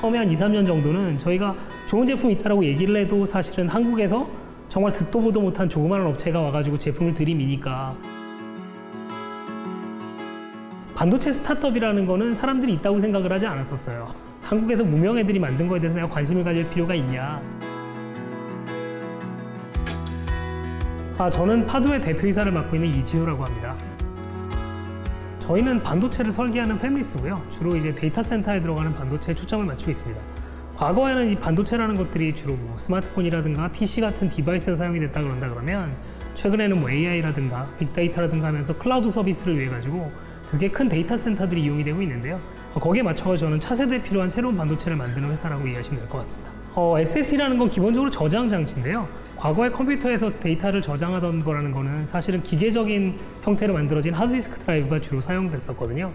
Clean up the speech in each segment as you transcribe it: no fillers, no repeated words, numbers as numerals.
처음에 한 2, 3년 정도는 저희가 좋은 제품이 있다고 얘기를 해도 사실은 한국에서 정말 듣도 보도 못한 조그마한 업체가 와가지고 제품을 들이미니까 반도체 스타트업이라는 거는 사람들이 있다고 생각을 하지 않았었어요. 한국에서 무명 애들이 만든 거에 대해서 내가 관심을 가질 필요가 있냐. 저는 파도의 대표이사를 맡고 있는 이지호라고 합니다. 저희는 반도체를 설계하는 팹리스고요. 주로 이제 데이터 센터에 들어가는 반도체에 초점을 맞추고 있습니다. 과거에는 이 반도체라는 것들이 주로 뭐 스마트폰이라든가 PC 같은 디바이스에 사용이 됐다 그러면 최근에는 뭐 AI라든가 빅데이터라든가 하면서 클라우드 서비스를 위해 가지고 되게 큰 데이터 센터들이 이용이 되고 있는데요. 거기에 맞춰서 저는 차세대에 필요한 새로운 반도체를 만드는 회사라고 이해하시면 될 것 같습니다. SSD라는 건 기본적으로 저장 장치인데요. 과거에 컴퓨터에서 데이터를 저장하던 거라는 거는 사실은 기계적인 형태로 만들어진 하드디스크 드라이브가 주로 사용됐었거든요.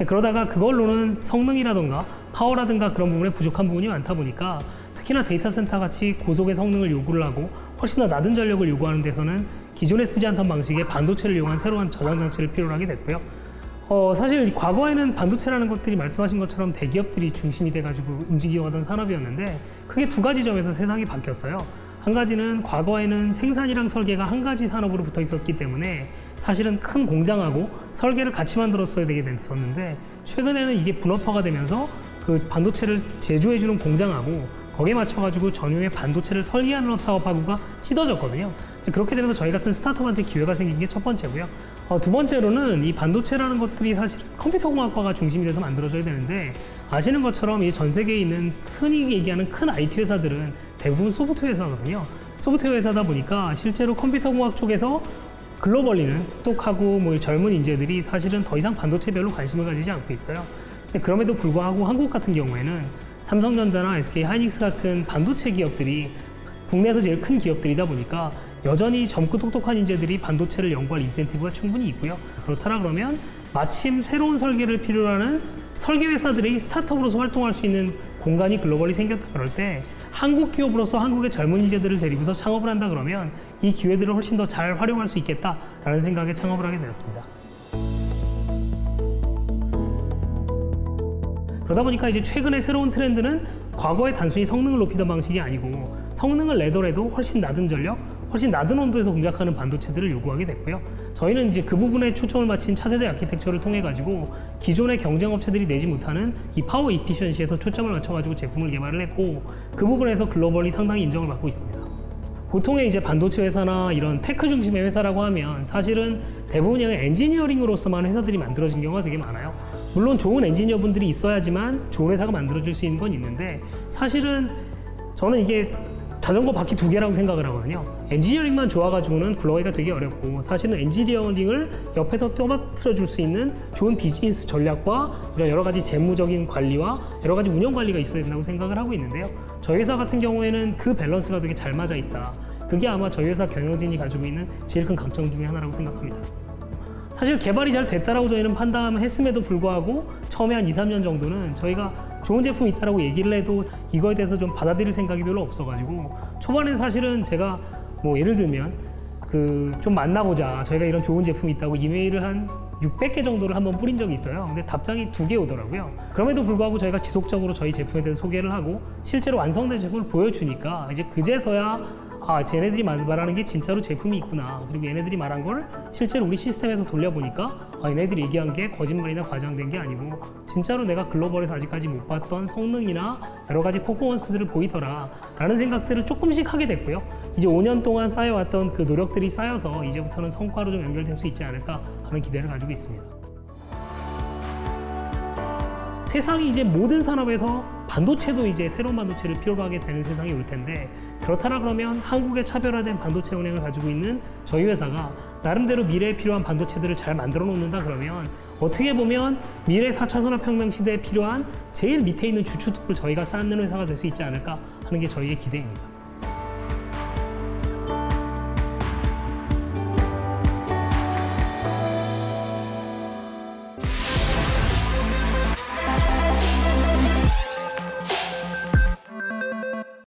그러다가 그걸로는 성능이라던가 파워라든가 그런 부분에 부족한 부분이 많다 보니까 특히나 데이터 센터 같이 고속의 성능을 요구를 하고 훨씬 더 낮은 전력을 요구하는 데서는 기존에 쓰지 않던 방식의 반도체를 이용한 새로운 저장 장치를 필요로 하게 됐고요. 사실 과거에는 반도체라는 것들이 말씀하신 것처럼 대기업들이 중심이 돼가지고 움직이던 산업이었는데 크게 두 가지 점에서 세상이 바뀌었어요. 한 가지는 과거에는 생산이랑 설계가 한 가지 산업으로 붙어 있었기 때문에 사실은 큰 공장하고 설계를 같이 만들었어야 되게 됐었는데 최근에는 이게 분업화가 되면서 그 반도체를 제조해주는 공장하고 거기에 맞춰가지고 전용의 반도체를 설계하는 사업하고가 찢어졌거든요. 그렇게 되면서 저희 같은 스타트업한테 기회가 생긴 게 첫 번째고요. 두 번째로는 이 반도체라는 것들이 사실 컴퓨터공학과가 중심이 돼서 만들어져야 되는데 아시는 것처럼 이 전 세계에 있는 흔히 얘기하는 큰 IT 회사들은 대부분 소프트웨어 회사거든요. 소프트웨어 회사다 보니까 실제로 컴퓨터공학 쪽에서 글로벌리는 똑똑하고 뭐 젊은 인재들이 사실은 더 이상 반도체에 별로 관심을 가지지 않고 있어요. 근데 그럼에도 불구하고 한국 같은 경우에는 삼성전자나 SK 하이닉스 같은 반도체 기업들이 국내에서 제일 큰 기업들이다 보니까 여전히 젊고 똑똑한 인재들이 반도체를 연구할 인센티브가 충분히 있고요. 그렇다라 그러면 마침 새로운 설계를 필요로 하는 설계 회사들이 스타트업으로서 활동할 수 있는 공간이 글로벌리 생겼다 그럴 때 한국 기업으로서 한국의 젊은 인재들을 데리고서 창업을 한다 그러면 이 기회들을 훨씬 더 잘 활용할 수 있겠다라는 생각에 창업을 하게 되었습니다. 그러다 보니까 이제 최근의 새로운 트렌드는 과거에 단순히 성능을 높이던 방식이 아니고 성능을 내더라도 훨씬 낮은 전력, 훨씬 낮은 온도에서 공작하는 반도체들을 요구하게 됐고요. 저희는 이제 그 부분에 초점을 맞춘 차세대 아키텍처를 통해 가지고 기존의 경쟁 업체들이 내지 못하는 이 파워 이피션시에서 초점을 맞춰가지고 제품을 개발을 했고 그 부분에서 글로벌리 상당히 인정을 받고 있습니다. 보통의 이제 반도체 회사나 이런 테크 중심의 회사라고 하면 사실은 대부분 엔지니어링으로서만 회사들이 만들어진 경우가 되게 많아요. 물론 좋은 엔지니어분들이 있어야지만 좋은 회사가 만들어질 수 있는 건 있는데 사실은 저는 이게 자전거 바퀴 두 개라고 생각을 하거든요. 엔지니어링만 좋아가지고는 굴러가기가 되게 어렵고 사실은 엔지니어링을 옆에서 떠받들어 줄 수 있는 좋은 비즈니스 전략과 이런 여러 가지 재무적인 관리와 여러 가지 운영 관리가 있어야 된다고 생각을 하고 있는데요. 저희 회사 같은 경우에는 그 밸런스가 되게 잘 맞아 있다. 그게 아마 저희 회사 경영진이 가지고 있는 제일 큰 강점 중에 하나라고 생각합니다. 사실 개발이 잘 됐다라고 저희는 판단했음에도 불구하고 처음에 한 2, 3년 정도는 저희가 좋은 제품이 있다라고 얘기를 해도 이거에 대해서 좀 받아들일 생각이 별로 없어가지고 초반에 사실은 제가 뭐 예를 들면 좀 만나보자 저희가 이런 좋은 제품이 있다고 이메일을 한 600개 정도를 한번 뿌린 적이 있어요. 근데 답장이 2개 오더라고요. 그럼에도 불구하고 저희가 지속적으로 저희 제품에 대해서 소개를 하고 실제로 완성된 제품을 보여주니까 이제 그제서야 쟤네들이 말하는 게 진짜로 제품이 있구나. 그리고 얘네들이 말한 걸 실제로 우리 시스템에서 돌려보니까 얘네들이 얘기한 게 거짓말이나 과장된 게 아니고 진짜로 내가 글로벌에서 아직까지 못 봤던 성능이나 여러 가지 퍼포먼스들을 보이더라 라는 생각들을 조금씩 하게 됐고요. 이제 5년 동안 쌓여왔던 그 노력들이 쌓여서 이제부터는 성과로 좀 연결될 수 있지 않을까 하는 기대를 가지고 있습니다. 세상이 이제 모든 산업에서 반도체도 이제 새로운 반도체를 필요로 하게 되는 세상이 올 텐데 그렇다라 그러면 한국의 차별화된 반도체 운영을 가지고 있는 저희 회사가 나름대로 미래에 필요한 반도체들을 잘 만들어 놓는다 그러면 어떻게 보면 미래 4차 산업혁명 시대에 필요한 제일 밑에 있는 주축을 저희가 쌓는 회사가 될 수 있지 않을까 하는 게 저희의 기대입니다.